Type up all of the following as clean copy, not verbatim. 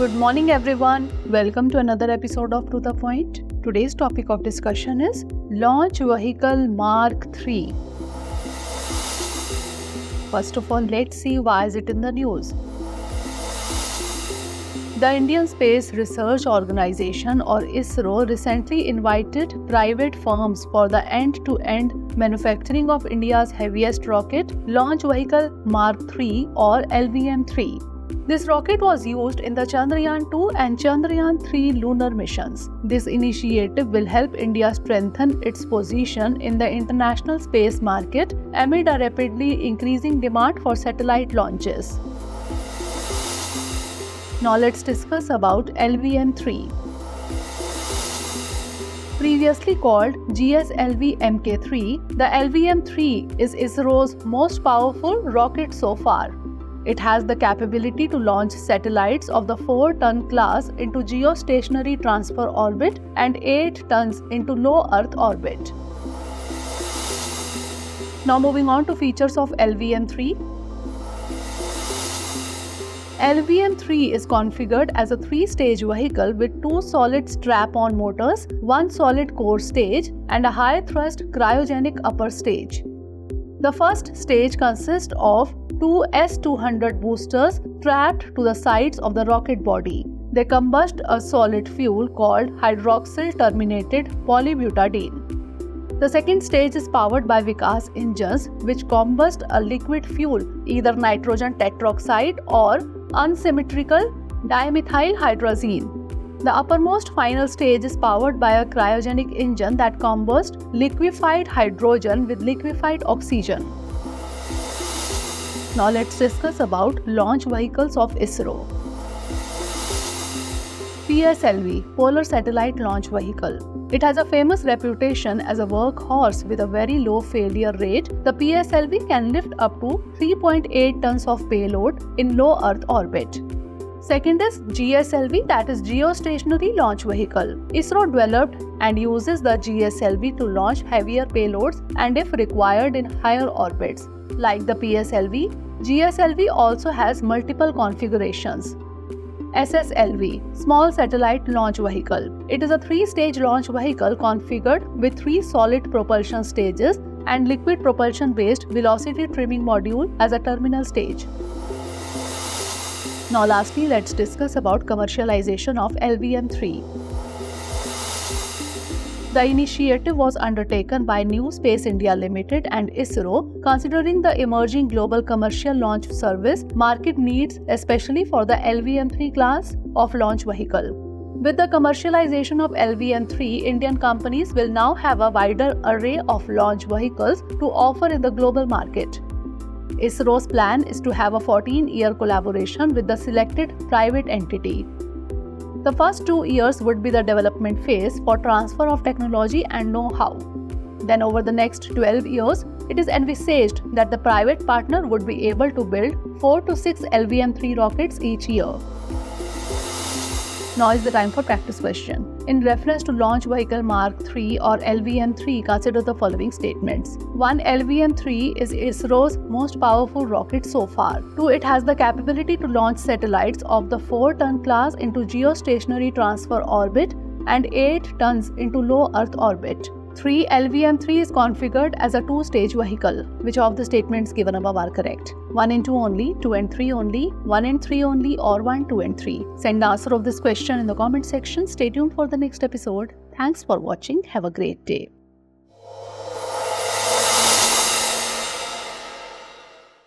Good morning everyone. Welcome to another episode of To The Point. Today's topic of discussion is Launch Vehicle Mark III. First of all, let's see why is it in the news. The Indian Space Research Organization or ISRO recently invited private firms for the end-to-end manufacturing of India's heaviest rocket, Launch Vehicle Mark III or LVM-3. This rocket was used in the Chandrayaan-2 and Chandrayaan-3 lunar missions. This initiative will help India strengthen its position in the international space market amid a rapidly increasing demand for satellite launches. Now let's discuss about LVM-3. Previously called GSLV Mk3, the LVM-3 is ISRO's most powerful rocket so far. It has the capability to launch satellites of the 4-ton class into geostationary transfer orbit and 8 tons into low Earth orbit. Now moving on to features of LVM-3. LVM-3 is configured as a 3-stage vehicle with 2 solid strap-on motors, 1 solid core stage, and a high-thrust cryogenic upper stage. The first stage consists of 2 S-200 boosters strapped to the sides of the rocket body. They combust a solid fuel called hydroxyl-terminated polybutadiene. The second stage is powered by Vikas engines, which combust a liquid fuel, either nitrogen tetroxide or unsymmetrical dimethyl hydrazine. The uppermost final stage is powered by a cryogenic engine that combusts liquefied hydrogen with liquefied oxygen. Now let's discuss about launch vehicles of ISRO. PSLV, Polar Satellite Launch Vehicle. It has a famous reputation as a workhorse with a very low failure rate. The PSLV can lift up to 3.8 tons of payload in low Earth orbit. Second is GSLV, that is Geostationary Launch Vehicle. ISRO developed and uses the GSLV to launch heavier payloads and if required in higher orbits. Like the PSLV, GSLV also has multiple configurations. SSLV, Small Satellite Launch Vehicle. It is a 3-stage launch vehicle configured with 3 solid propulsion stages and liquid propulsion-based velocity trimming module as a terminal stage. Now lastly, let's discuss about commercialization of LVM-3. The initiative was undertaken by New Space India Limited and ISRO, considering the emerging global commercial launch service market needs, especially for the LVM-3 class of launch vehicle. With the commercialization of LVM-3, Indian companies will now have a wider array of launch vehicles to offer in the global market. ISRO's plan is to have a 14-year collaboration with the selected private entity. The first 2 years would be the development phase for transfer of technology and know-how. Then over the next 12 years, it is envisaged that the private partner would be able to build 4 to 6 LVM-3 rockets each year. Now is the time for practice question. In reference to Launch Vehicle Mark III or LVM-3, consider the following statements. 1. LVM-3 is ISRO's most powerful rocket so far. 2. It has the capability to launch satellites of the 4-ton class into geostationary transfer orbit and 8 tons into low Earth orbit. 3. LVM-3 is configured as a 2-stage vehicle. Which of the statements given above are correct? 1 and 2 only, 2 and 3 only, 1 and 3 only, or 1, 2 and 3? Send the answer of this question in the comment section. Stay tuned for the next episode. Thanks for watching. Have a great day.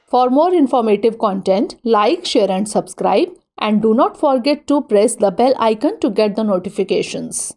For more informative content, like, share and subscribe. And do not forget to press the bell icon to get the notifications.